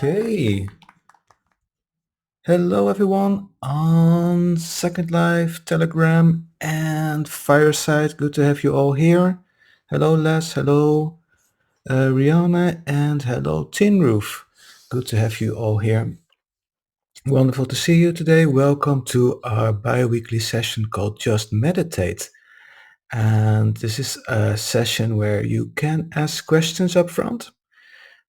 Okay. Hello, everyone on Second Life, Telegram, and Fireside. Good to have you all here. Hello, Les. Hello, Rihanna, and hello, Tin Roof. Good to have you all here. Wonderful to see you today. Welcome to our bi-weekly session called Just Meditate. And this is a session where you can ask questions up front.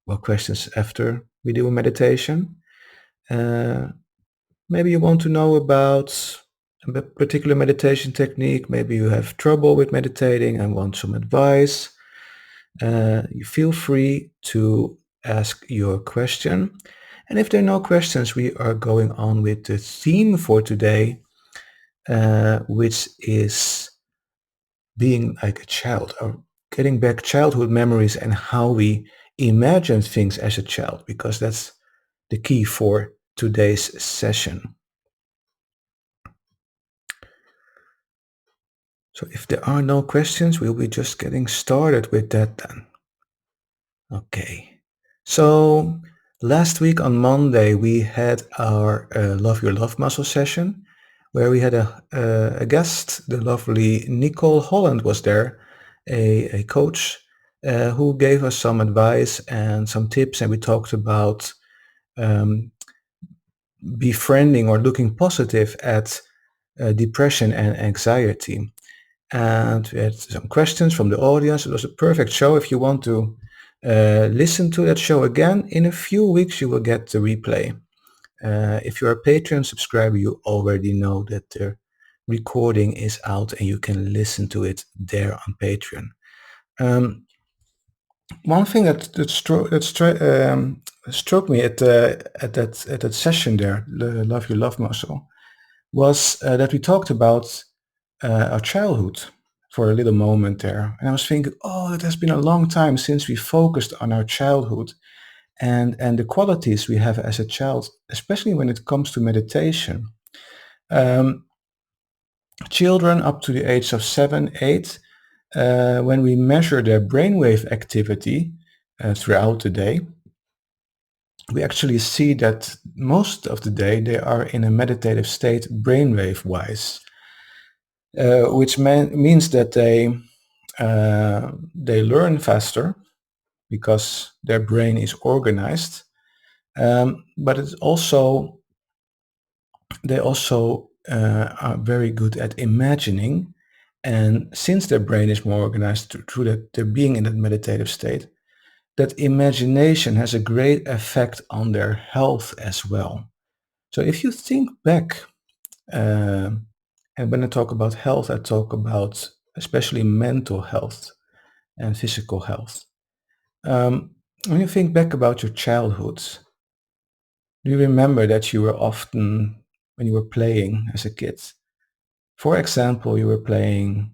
Well, questions after we do a meditation. Uh, Maybe you want to know about a particular meditation technique. Maybe you have trouble with meditating and want some advice. You feel free to ask your question. And if there are no questions, we are going on with the theme for today, which is being like a child, or getting back childhood memories and how we imagine things as a child, because that's the key for today's session. So if there are no questions, we'll be just getting started with that then. Okay. So last week on Monday, we had our Love Your Love Muscle session, where we had a guest, the lovely Nicole Holland was there, a coach who gave us some advice and some tips, and we talked about um, befriending or looking positive at depression and anxiety. And we had some questions from the audience. It was a perfect show. If you want to listen to that show again, in a few weeks you will get the replay. If you're a Patreon subscriber, you already know that the recording is out and you can listen to it there on Patreon. One thing that struck me at that session there, the Love Your Love Muscle, was that we talked about our childhood for a little moment there. And I was thinking, oh, it has been a long time since we focused on our childhood and the qualities we have as a child, especially when it comes to meditation. Um, Children up to the age of 7, 8, when we measure their brainwave activity throughout the day, we actually see that most of the day they are in a meditative state brainwave-wise, which means that they learn faster because their brain is organized, but it's also they also are very good at imagining, and since their brain is more organized through that they're being in that meditative state, that imagination has a great effect on their health as well. So if you think back, uh, and when I talk about health, I talk about especially mental health and physical health. When you think back about your childhood, do you remember that you were often, when you were playing as a kid, for example, you were playing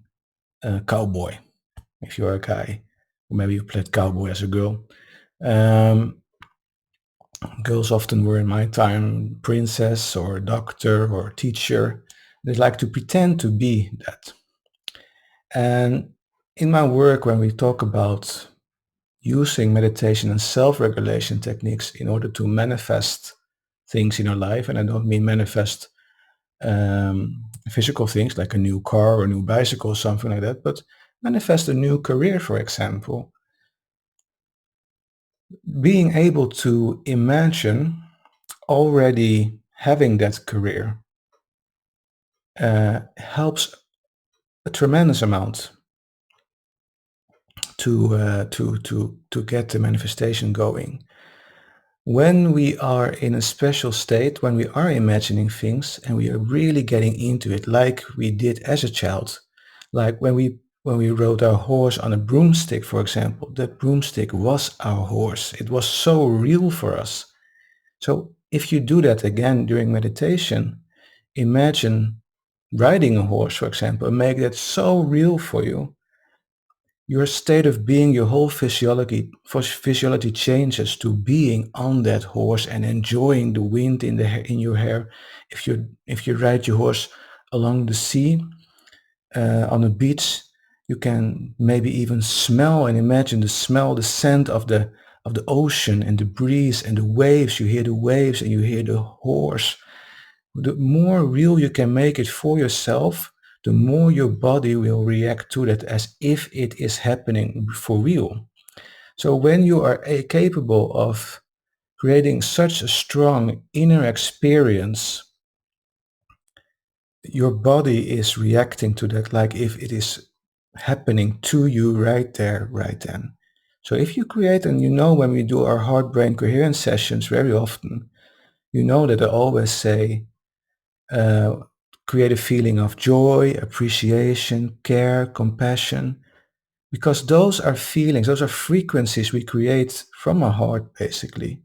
cowboy, if you're a guy, or maybe you played cowboy as a girl. Um, Girls often were, in my time, princess or doctor or teacher. They like to pretend to be that. And in my work, when we talk about using meditation and self-regulation techniques in order to manifest things in our life, and I don't mean manifest physical things like a new car or a new bicycle or something like that, but manifest a new career, for example. Being able to imagine already having that career helps a tremendous amount to get the manifestation going. When we are in a special state, when we are imagining things and we are really getting into it, like we did as a child, like when we rode our horse on a broomstick, for example, that broomstick was our horse. It was so real for us. So if you do that again during meditation, imagine riding a horse, for example, and make that so real for you. Your state of being, your whole physiology changes to being on that horse and enjoying the wind in your hair. If you ride your horse along the sea, on a beach, you can maybe even smell and imagine the smell, the scent of the ocean and the breeze and the waves. You hear the waves and you hear the horse. The more real you can make it for yourself, the more your body will react to that as if it is happening for real. So when you are capable of creating such a strong inner experience, your body is reacting to that like if it is happening to you right there, right then. So if you create, and when we do our heart-brain coherence sessions very often, that I always say, uh, create a feeling of joy, appreciation, care, compassion, because those are feelings, those are frequencies we create from our heart, basically,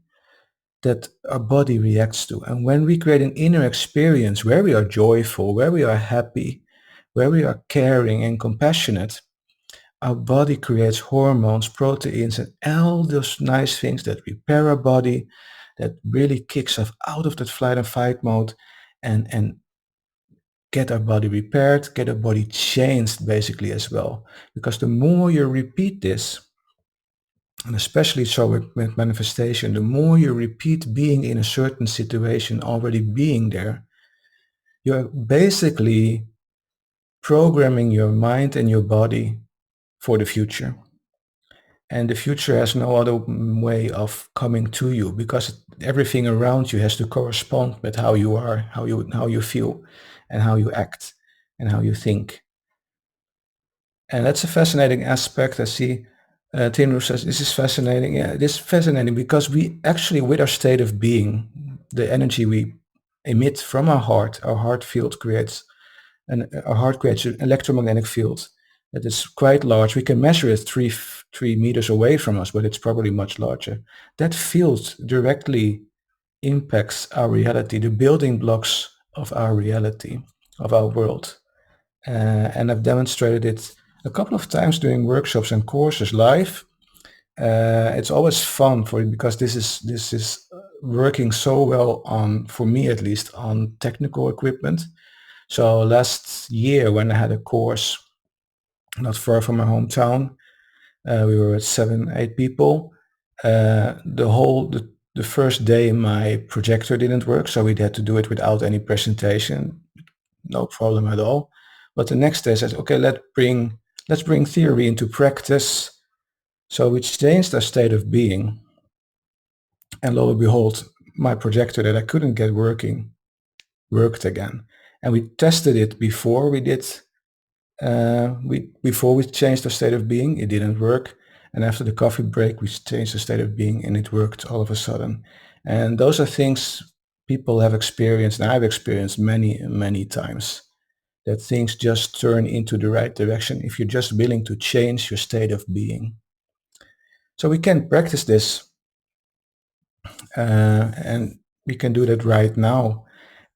that our body reacts to. And when we create an inner experience where we are joyful, where we are happy, where we are caring and compassionate, our body creates hormones, proteins, and all those nice things that repair our body, that really kicks us out of that flight and fight mode, and get our body repaired, get our body changed basically as well. Because the more you repeat this, and especially so with manifestation, the more you repeat being in a certain situation, already being there, you're basically programming your mind and your body for the future. And the future has no other way of coming to you, because everything around you has to correspond with how you are, how you feel, and how you act, and how you think. And that's a fascinating aspect. I see Tinru says, this is fascinating. Yeah, it is fascinating because we actually, with our state of being, the energy we emit from our heart field creates, and our heart creates an electromagnetic field that is quite large. We can measure it 3 meters away from us, but it's probably much larger. That field directly impacts our reality, the building blocks of our reality, of our world. And I've demonstrated it a couple of times during workshops and courses live. It's always fun for it because this is working so well on, for me at least, on technical equipment. So last year when I had a course not far from my hometown, we were at 7, 8 people. The first day my projector didn't work, so we had to do it without any presentation. No problem at all. But the next day I said, okay, let's bring theory into practice. So we changed our state of being, and lo and behold, my projector that I couldn't get working worked again. And we tested it before we did before we changed our state of being. It didn't work, and after the coffee break we changed the state of being and it worked all of a sudden. And those are things people have experienced, and I've experienced many times, that things just turn into the right direction if you're just willing to change your state of being. So we can practice this, and we can do that right now.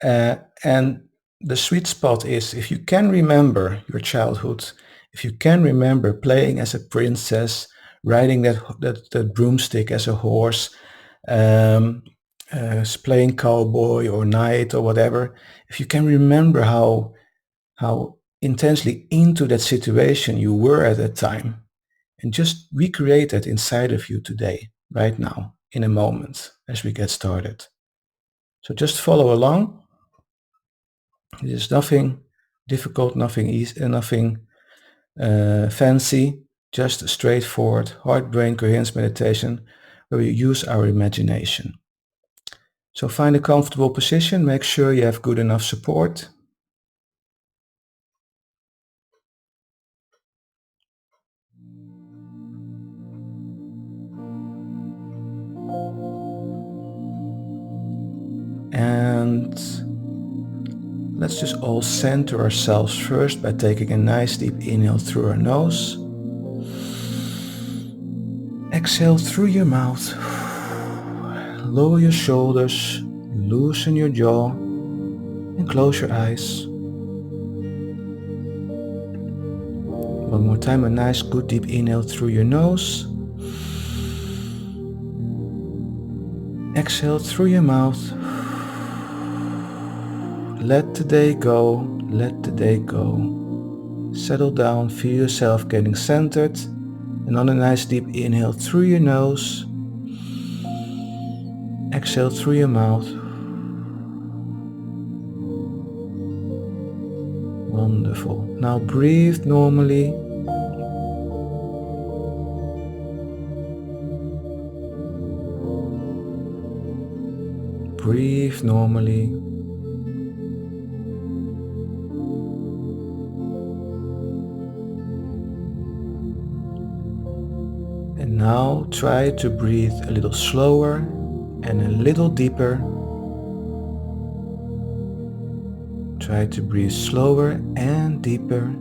And the sweet spot is, if you can remember your childhood, if you can remember playing as a princess, riding that broomstick as a horse, playing cowboy or knight or whatever, if you can remember how intensely into that situation you were at that time, and just recreate that inside of you today, right now, in a moment, as we get started. So just follow along. It is nothing difficult, nothing easy, nothing fancy, just a straightforward heart-brain coherence meditation where we use our imagination. So find a comfortable position, make sure you have good enough support. And let's just all center ourselves first by taking a nice deep inhale through our nose. Exhale through your mouth. Lower your shoulders, loosen your jaw, and close your eyes. One more time, a nice good deep inhale through your nose. Exhale through your mouth. Let the day go, let the day go. Settle down, feel yourself getting centered, and on a nice deep inhale through your nose, exhale through your mouth. Wonderful. Now breathe normally. Breathe normally. And now try to breathe a little slower and a little deeper. Try to breathe slower and deeper.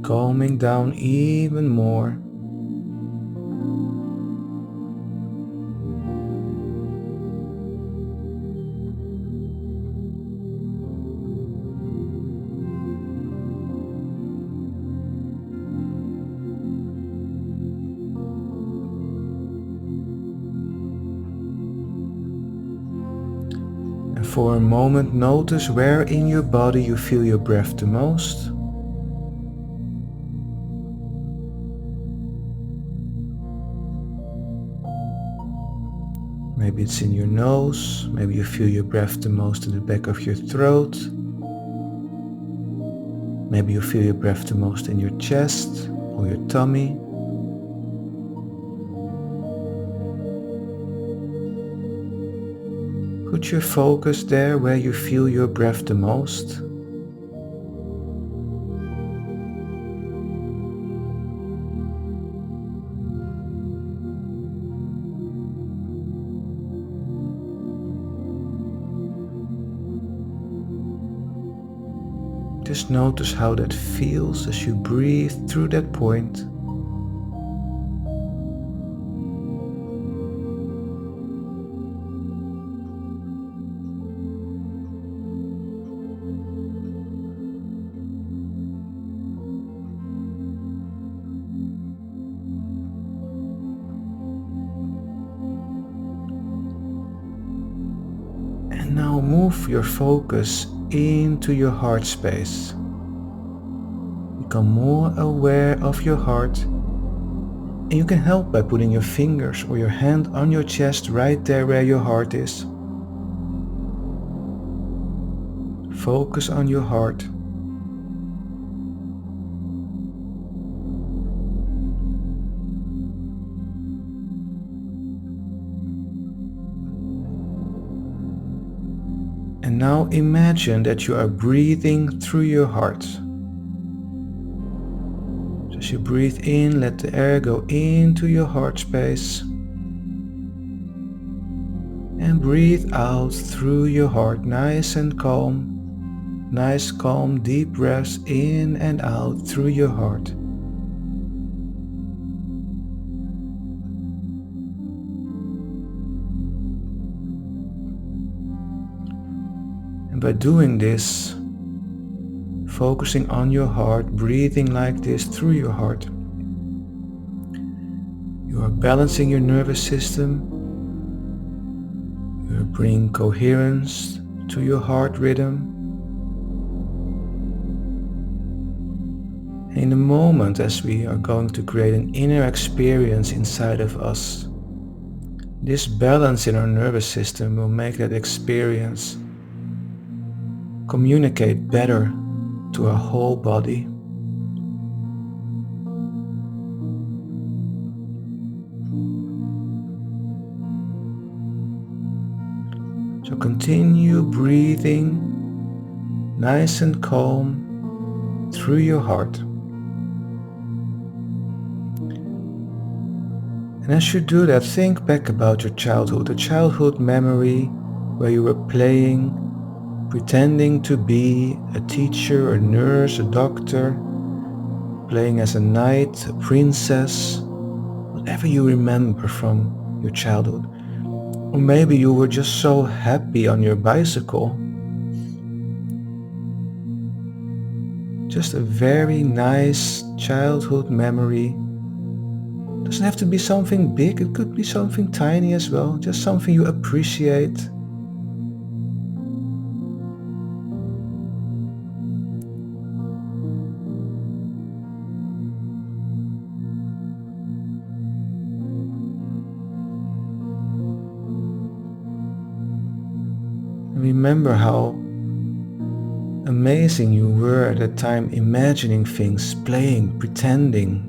Calming down even more. And for a moment, notice where in your body you feel your breath the most. Maybe it's in your nose, maybe you feel your breath the most in the back of your throat. Maybe you feel your breath the most in your chest or your tummy. Put your focus there where you feel your breath the most. Just notice how that feels as you breathe through that point. And now move your focus into your heart space. Become more aware of your heart, and you can help by putting your fingers or your hand on your chest right there where your heart is. Focus on your heart. And now imagine that you are breathing through your heart. So as you breathe in, let the air go into your heart space. And breathe out through your heart, nice and calm. Nice, calm, deep breaths in and out through your heart. And by doing this, focusing on your heart, breathing like this through your heart, you are balancing your nervous system. You are bringing coherence to your heart rhythm. And in a moment, as we are going to create an inner experience inside of us, this balance in our nervous system will make that experience communicate better to our whole body. So continue breathing nice and calm through your heart. And as you do that, think back about your childhood, a childhood memory where you were playing, pretending to be a teacher, a nurse, a doctor, playing as a knight, a princess, whatever you remember from your childhood. Or maybe you were just so happy on your bicycle. Just a very nice childhood memory. Doesn't have to be something big, it could be something tiny as well, just something you appreciate. remember how amazing you were at that time, imagining things, playing, pretending.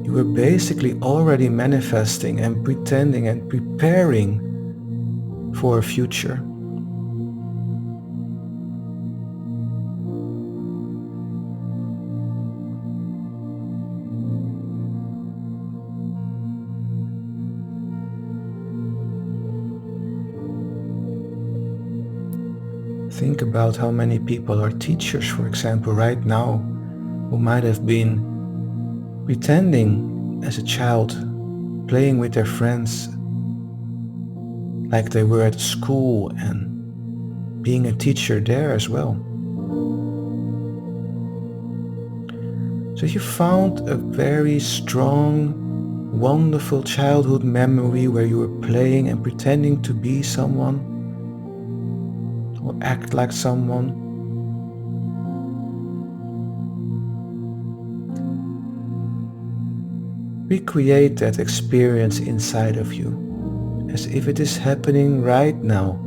You were basically already manifesting and pretending and preparing for a future. Think about how many people are teachers, for example, right now, who might have been pretending as a child, playing with their friends like they were at school and being a teacher there as well. So you found a very strong, wonderful childhood memory where you were playing and pretending to be someone or act like someone. Recreate that experience inside of you as if it is happening right now,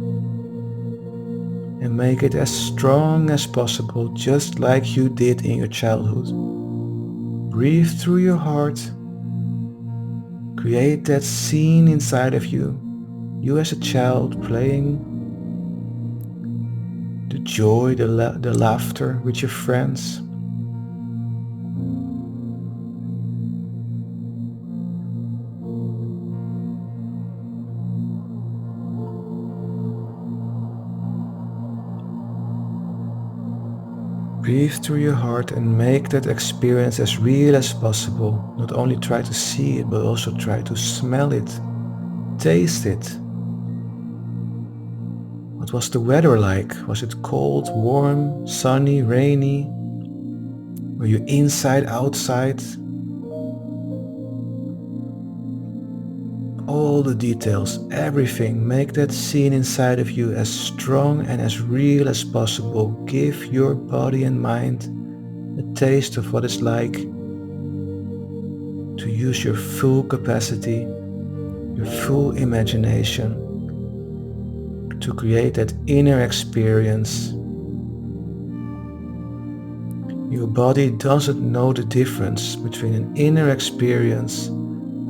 and make it as strong as possible, just like you did in your childhood. Breathe through your heart. Create that scene inside of you, you as a child playing, the joy, the laughter with your friends. Breathe through your heart and make that experience as real as possible. Not only try to see it, but also try to smell it, taste it. What was the weather like? Was it cold, warm, sunny, rainy? Were you inside, outside? All the details, everything, make that scene inside of you as strong and as real as possible. Give your body and mind a taste of what it's like to use your full capacity, your full imagination to create that inner experience. Your body doesn't know the difference between an inner experience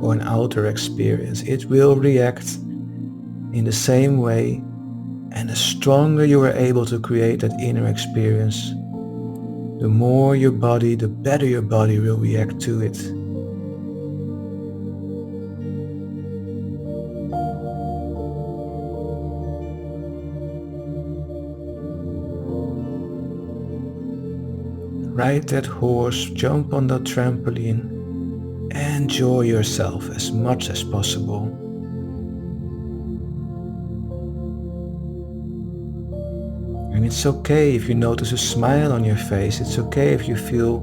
or an outer experience. It will react in the same way, and the stronger you are able to create that inner experience, the more your body, the better your body will react to it. Ride that horse, jump on that trampoline, enjoy yourself as much as possible. And it's okay if you notice a smile on your face. It's okay if you feel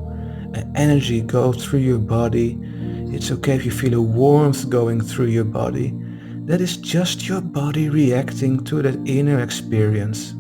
an energy go through your body. It's okay if you feel a warmth going through your body. That is just your body reacting to that inner experience.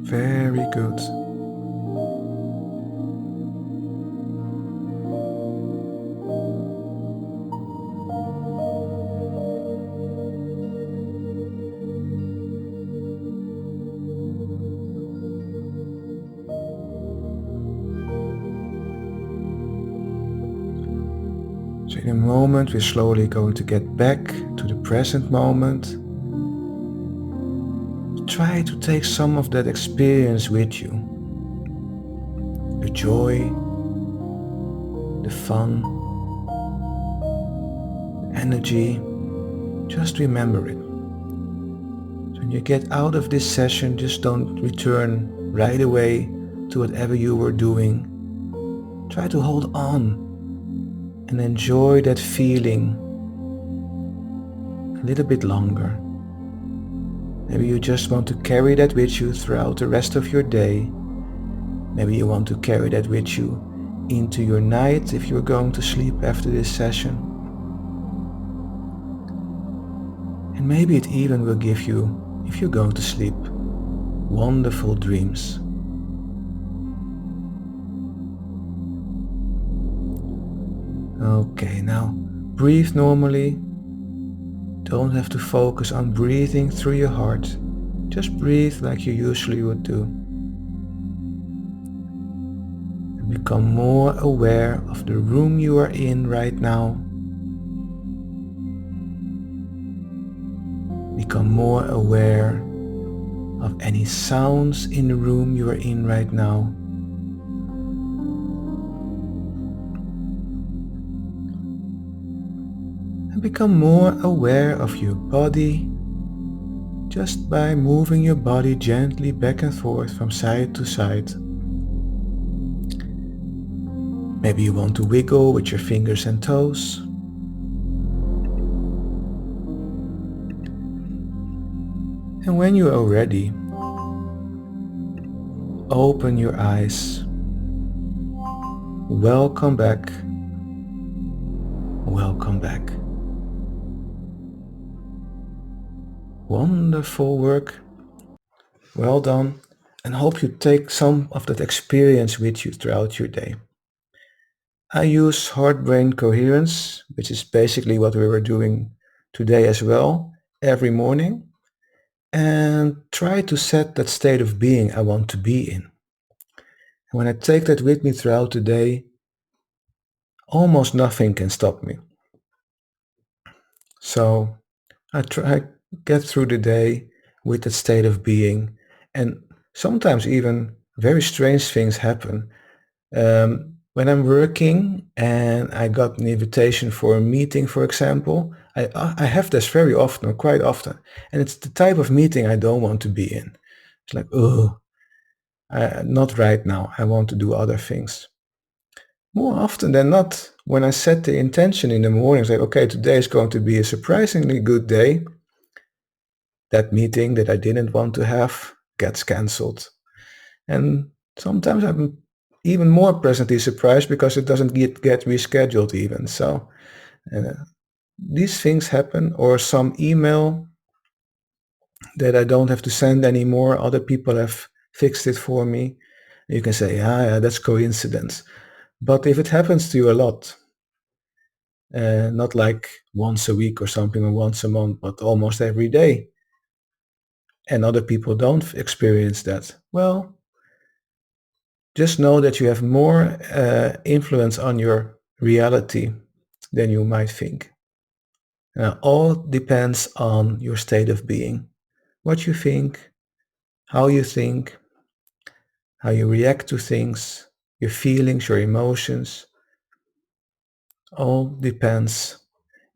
Very good. So in a moment we're slowly going to get back to the present moment. Try to take some of that experience with you. The joy, the fun, the energy. Just remember it. So when you get out of this session, just don't return right away to whatever you were doing. Try to hold on and enjoy that feeling a little bit longer. Maybe you just want to carry that with you throughout the rest of your day. Maybe you want to carry that with you into your night if you're going to sleep after this session. And maybe it even will give you, if you're going to sleep, wonderful dreams. Okay, now breathe normally. Don't have to focus on breathing through your heart. Just breathe like you usually would do. And become more aware of the room you are in right now. Become more aware of any sounds in the room you are in right now. And become more aware of your body just by moving your body gently back and forth from side to side. Maybe you want to wiggle with your fingers and toes. And when you are ready, open your eyes. Welcome back. Welcome back. Wonderful work. Well done. And hope you take some of that experience with you throughout your day. I use heart-brain coherence, which is basically what we were doing today as well, every morning, and try to set that state of being I want to be in. And when I take that with me throughout the day, almost nothing can stop me. So I try get through the day with that state of being, and sometimes even very strange things happen. When I'm working and I got an invitation for a meeting, for example, I have this very often, or quite often, and it's the type of meeting I don't want to be in. It's like, oh, not right now. I want to do other things. More often than not, when I set the intention in the morning, say, okay, today is going to be a surprisingly good day, that meeting that I didn't want to have gets cancelled. And sometimes I'm even more pleasantly surprised because it doesn't get rescheduled even. So these things happen, or some email that I don't have to send anymore. Other people have fixed it for me. You can say, yeah, that's coincidence. But if it happens to you a lot, not like once a week or something, or once a month, but almost every day, and other people don't experience that, well, just know that you have more influence on your reality than you might think. All depends on your state of being. What you think, how you think, how you react to things, your feelings, your emotions, all depends.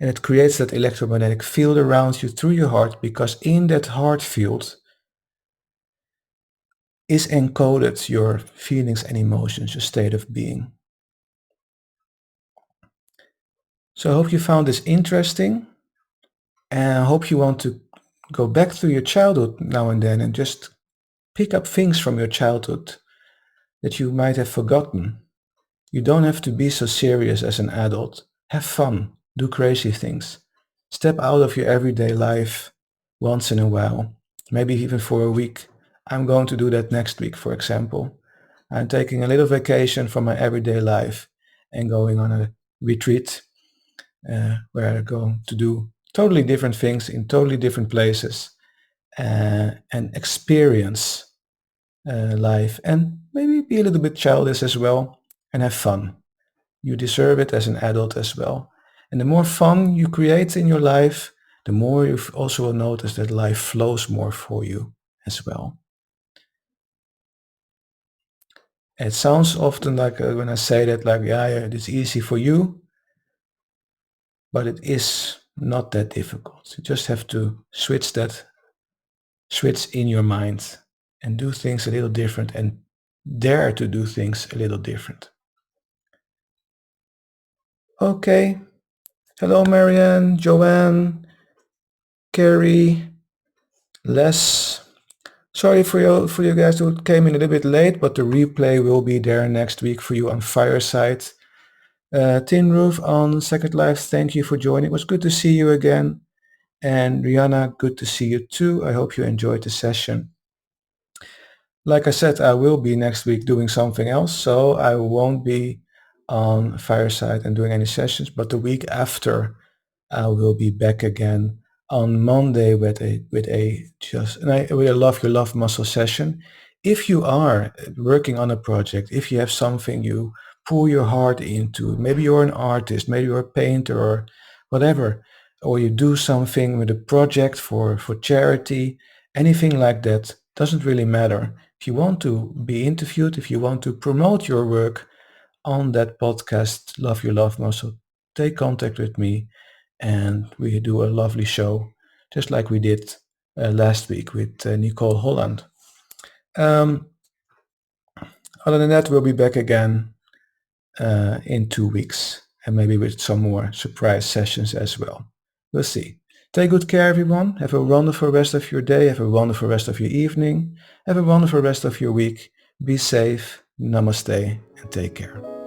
And it creates that electromagnetic field around you through your heart, because in that heart field is encoded your feelings and emotions, your state of being. So I hope you found this interesting, and I hope you want to go back to your childhood now and then and just pick up things from your childhood that you might have forgotten. You don't have to be so serious as an adult. Have fun, do crazy things. Step out of your everyday life once in a while, maybe even for a week. I'm going to do that next week, for example. I'm taking a little vacation from my everyday life and going on a retreat where I'm going to do totally different things in totally different places and experience life, and maybe be a little bit childish as well and have fun. You deserve it as an adult as well. And the more fun you create in your life, the more you also will notice that life flows more for you as well. It sounds often like when I say that, like, yeah, it's easy for you, but it is not that difficult. You just have to switch in your mind and do things a little different and dare to do things a little different. Okay. Hello, Marianne, Joanne, Carrie, Les. Sorry for you guys who came in a little bit late, but the replay will be there next week for you on Fireside. Tin Roof on Second Life, thank you for joining. It was good to see you again. And Rihanna, good to see you too. I hope you enjoyed the session. Like I said, I will be next week doing something else, so I won't be on Fireside and doing any sessions, but the week after I will be back again on Monday with a Love Your Love Muscle session. If you are working on a project, if you have something you pour your heart into, maybe you're an artist, maybe you're a painter or whatever, or you do something with a project for charity, anything like that, doesn't really matter. If you want to be interviewed, if you want to promote your work on that podcast, Love Your Love Muscle, take contact with me and we do a lovely show, just like we did last week with Nicole Holland. Other than that, we'll be back again in 2 weeks and maybe with some more surprise sessions as well. We'll see. Take good care, everyone. Have a wonderful rest of your day. Have a wonderful rest of your evening. Have a wonderful rest of your week. Be safe. Namaste and take care.